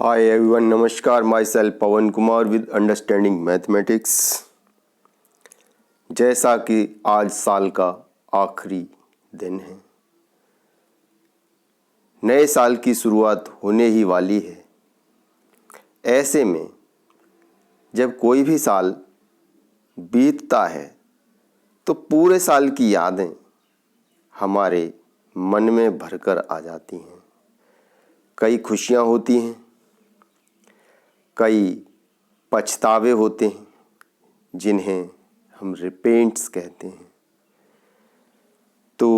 Hi everyone, नमस्कार. myself Pawan Kumar with understanding mathematics. जैसा कि आज साल का आखिरी दिन है, नए साल की शुरुआत होने ही वाली है. ऐसे में जब कोई भी साल बीतता है तो पूरे साल की यादें हमारे मन में भरकर आ जाती हैं. कई खुशियाँ होती हैं, कई पछतावे होते हैं जिन्हें हम रिपेंट्स कहते हैं. तो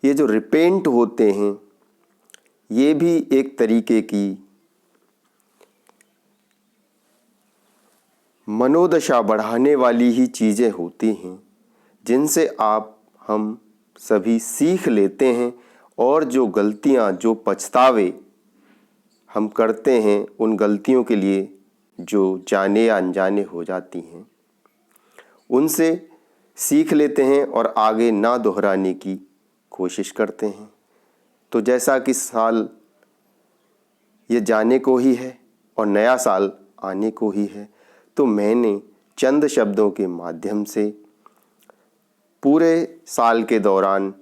ये जो रिपेंट होते हैं ये भी एक तरीके की मनोदशा बढ़ाने वाली ही चीज़ें होती हैं जिनसे हम सभी सीख लेते हैं और जो गलतियाँ, जो पछतावे हम करते हैं, उन गलतियों के लिए जो जाने या अनजाने हो जाती हैं, उनसे सीख लेते हैं और आगे ना दोहराने की कोशिश करते हैं. तो जैसा कि साल ये जाने को ही है और नया साल आने को ही है, तो मैंने चंद शब्दों के माध्यम से पूरे साल के दौरान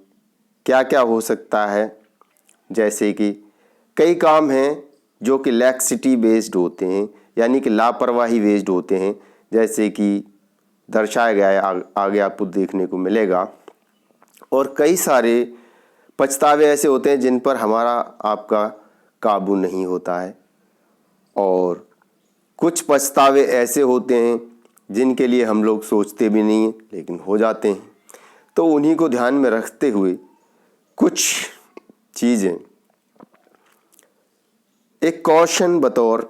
क्या क्या हो सकता है, जैसे कि कई काम हैं जो कि लैक्सिटी बेस्ड होते हैं, यानी कि लापरवाही बेस्ड होते हैं, जैसे कि दर्शाया गया है, आगे आपको देखने को मिलेगा. और कई सारे पछतावे ऐसे होते हैं जिन पर हमारा आपका काबू नहीं होता है, और कुछ पछतावे ऐसे होते हैं जिनके लिए हम लोग सोचते भी नहीं हैं लेकिन हो जाते हैं. तो उन्हीं को ध्यान में रखते हुए कुछ चीज़ें एक कौशन बतौर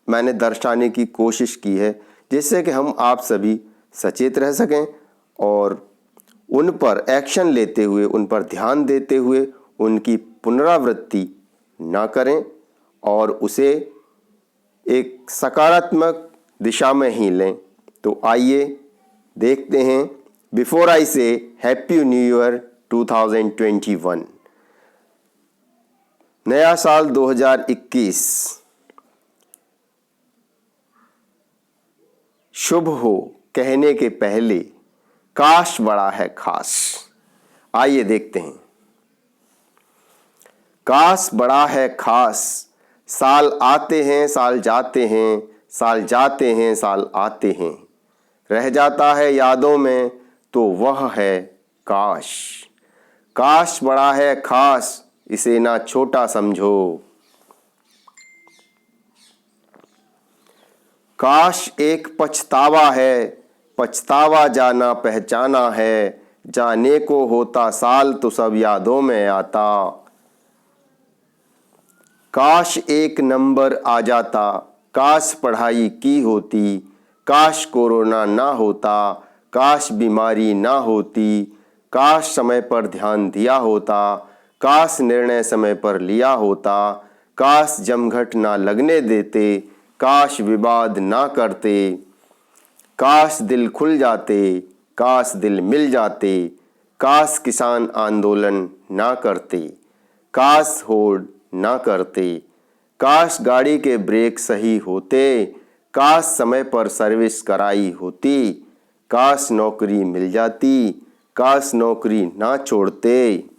मैंने दर्शाने की कोशिश की है, जिससे कि हम आप सभी सचेत रह सकें और उन पर एक्शन लेते हुए, उन पर ध्यान देते हुए उनकी पुनरावृत्ति ना करें और उसे एक सकारात्मक दिशा में ही लें. तो आइए देखते हैं. बिफोर आई से हैप्पी न्यू ईयर 2021, नया साल 2021 शुभ हो कहने के पहले काश बड़ा है खास. आइए देखते हैं. काश बड़ा है खास, साल आते हैं साल जाते हैं, साल जाते हैं साल आते हैं, रह जाता है यादों में तो वह है काश. काश बड़ा है खास, इसे ना छोटा समझो. काश एक पछतावा है, पछतावा जाना पहचाना है, जाने को होता साल तो सब यादों में आता. काश एक नंबर आ जाता, काश पढ़ाई की होती, काश कोरोना ना होता, काश बीमारी ना होती, काश समय पर ध्यान दिया होता, काश निर्णय समय पर लिया होता, काश जमघट ना लगने देते, काश विवाद ना करते, काश दिल खुल जाते, काश दिल मिल जाते, काश किसान आंदोलन ना करते, काश होड़ ना करते, काश गाड़ी के ब्रेक सही होते, काश समय पर सर्विस कराई होती, काश नौकरी मिल जाती, काश नौकरी ना छोड़ते,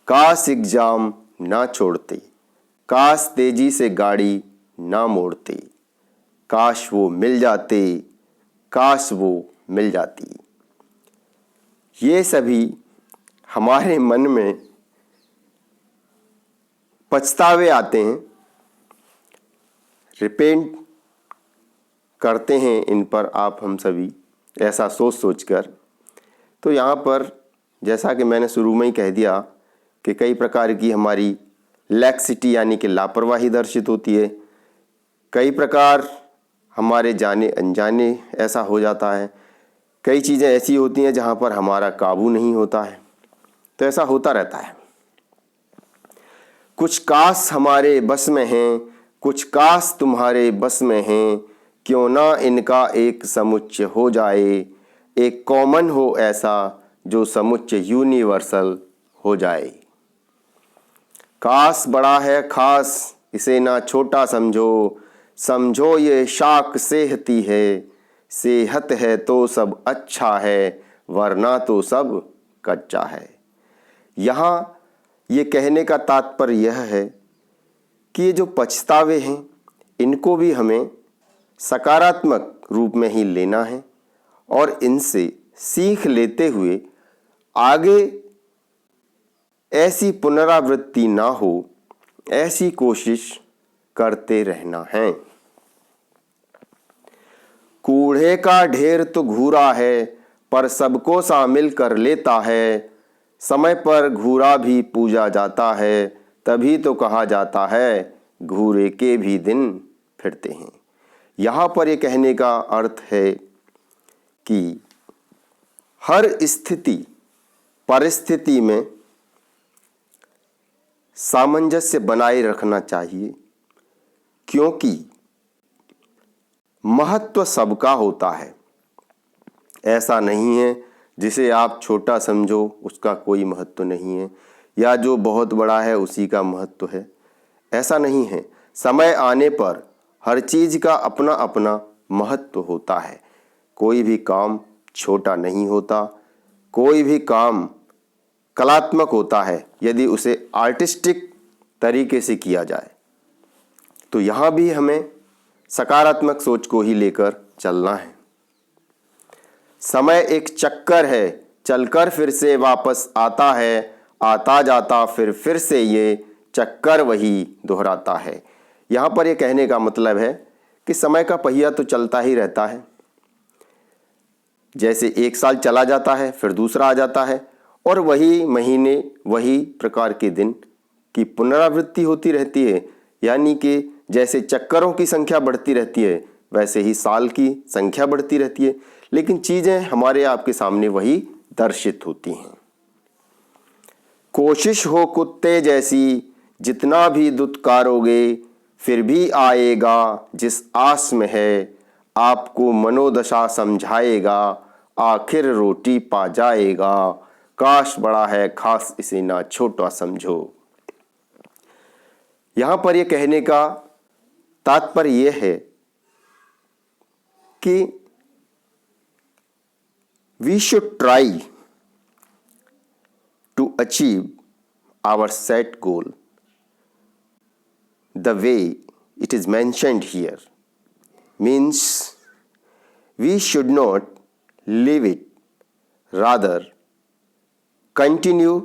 काश एग्जाम ना छोड़ते, काश तेजी से गाड़ी ना मोड़ते, काश वो मिल जाते, काश वो मिल जाती. ये सभी हमारे मन में पछतावे आते हैं, रिपेंट करते हैं इन पर आप हम सभी ऐसा सोच सोचकर. तो यहाँ पर जैसा कि मैंने शुरू में ही कह दिया कि कई प्रकार की हमारी लैक्सिटी यानी कि लापरवाही दर्शित होती है. कई प्रकार हमारे जाने अनजाने ऐसा हो जाता है. कई चीज़ें ऐसी होती हैं जहाँ पर हमारा काबू नहीं होता है. तो ऐसा होता रहता है. कुछ काश हमारे बस में हैं, कुछ काश तुम्हारे बस में हैं, क्यों ना इनका एक समुच्चय हो जाए, एक कॉमन हो ऐसा जो समुच्चय यूनिवर्सल हो जाए. काश बड़ा है खास, इसे ना छोटा समझो। समझो ये शाख सेहती है, सेहत है तो सब अच्छा है, वरना तो सब कच्चा है। यहाँ ये कहने का तात्पर्य यह है कि ये जो पछतावे हैं इनको भी हमें सकारात्मक रूप में ही लेना है और इनसे सीख लेते हुए आगे ऐसी पुनरावृत्ति ना हो, ऐसी कोशिश करते रहना है। कूड़े का ढेर तो घूरा है, पर सबको शामिल कर लेता है। समय पर घूरा भी पूजा जाता है, तभी तो कहा जाता है घूरे के भी दिन फिरते हैं। यहाँ पर ये कहने का अर्थ है कि हर स्थिति परिस्थिति में सामंजस्य बनाए रखना चाहिए, क्योंकि महत्व सबका होता है। ऐसा नहीं है जिसे आप छोटा समझो उसका कोई महत्व नहीं है, या जो बहुत बड़ा है उसी का महत्व है। ऐसा नहीं है। समय आने पर हर चीज़ का अपना अपना महत्व होता है। कोई भी काम छोटा नहीं होता, कोई भी काम कलात्मक होता है यदि उसे आर्टिस्टिक तरीके से किया जाए। तो यहाँ भी हमें सकारात्मक सोच को ही लेकर चलना है। समय एक चक्कर है, चलकर फिर से वापस आता है, आता जाता फिर से ये चक्कर वही दोहराता है। यहाँ पर ये कहने का मतलब है कि समय का पहिया तो चलता ही रहता है। जैसे एक साल चला जाता है फिर दूसरा आ जाता है और वही महीने वही प्रकार के दिन की पुनरावृत्ति होती रहती है। यानी कि जैसे चक्करों की संख्या बढ़ती रहती है वैसे ही साल की संख्या बढ़ती रहती है, लेकिन चीज़ें हमारे आपके सामने वही दर्शित होती हैं। कोशिश हो कुत्ते जैसी, जितना भी दुत्कारोगे फिर भी आएगा जिस आस में है। आपको मनोदशा समझाएगा, आखिर रोटी पा जाएगा। काश बड़ा है खास, इसे ना छोटा समझो। यहाँ पर यह कहने का तात्पर्य यह है कि we should try to achieve our set goal the way it is mentioned here. Means we should not leave it, rather continue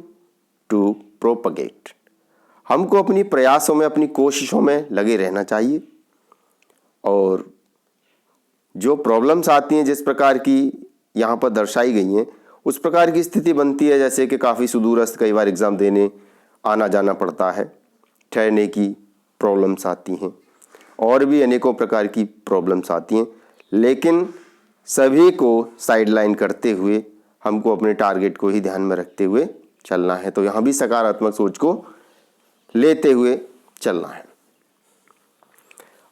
to propagate. हमको अपनी प्रयासों में, अपनी कोशिशों में लगे रहना चाहिए और जो प्रॉब्लम्स आती हैं जिस प्रकार की यहाँ पर दर्शाई गई हैं उस प्रकार की स्थिति बनती है। जैसे कि काफ़ी सुदूरस्थ कई बार एग्ज़ाम देने आना जाना पड़ता है, ठहरने की प्रॉब्लम्स आती हैं और भी अनेकों प्रकार की प्रॉब्लम्स आती हैं, लेकिन सभी को साइडलाइन करते हुए हमको अपने टारगेट को ही ध्यान में रखते हुए चलना है। तो यहाँ भी सकारात्मक सोच को लेते हुए चलना है।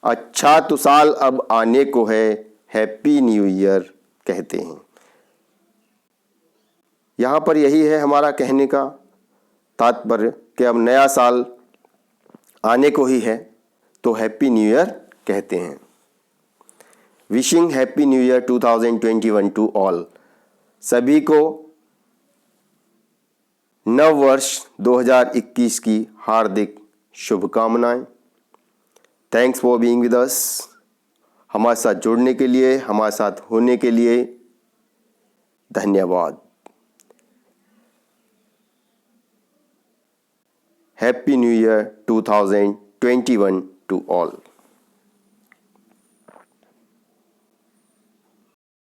अच्छा तो साल अब आने को है, हैप्पी न्यू ईयर कहते हैं। यहाँ पर यही है हमारा कहने का तात्पर्य कि अब नया साल आने को ही है तो हैप्पी न्यू ईयर कहते हैं। Wishing happy new year 2021 to all. सभी को नव वर्ष 2021 की हार्दिक शुभकामनाएं। Thanks for being with us. हमारे साथ जुड़ने के लिए, हमारे साथ होने के लिए धन्यवाद। Happy new year 2021 to all.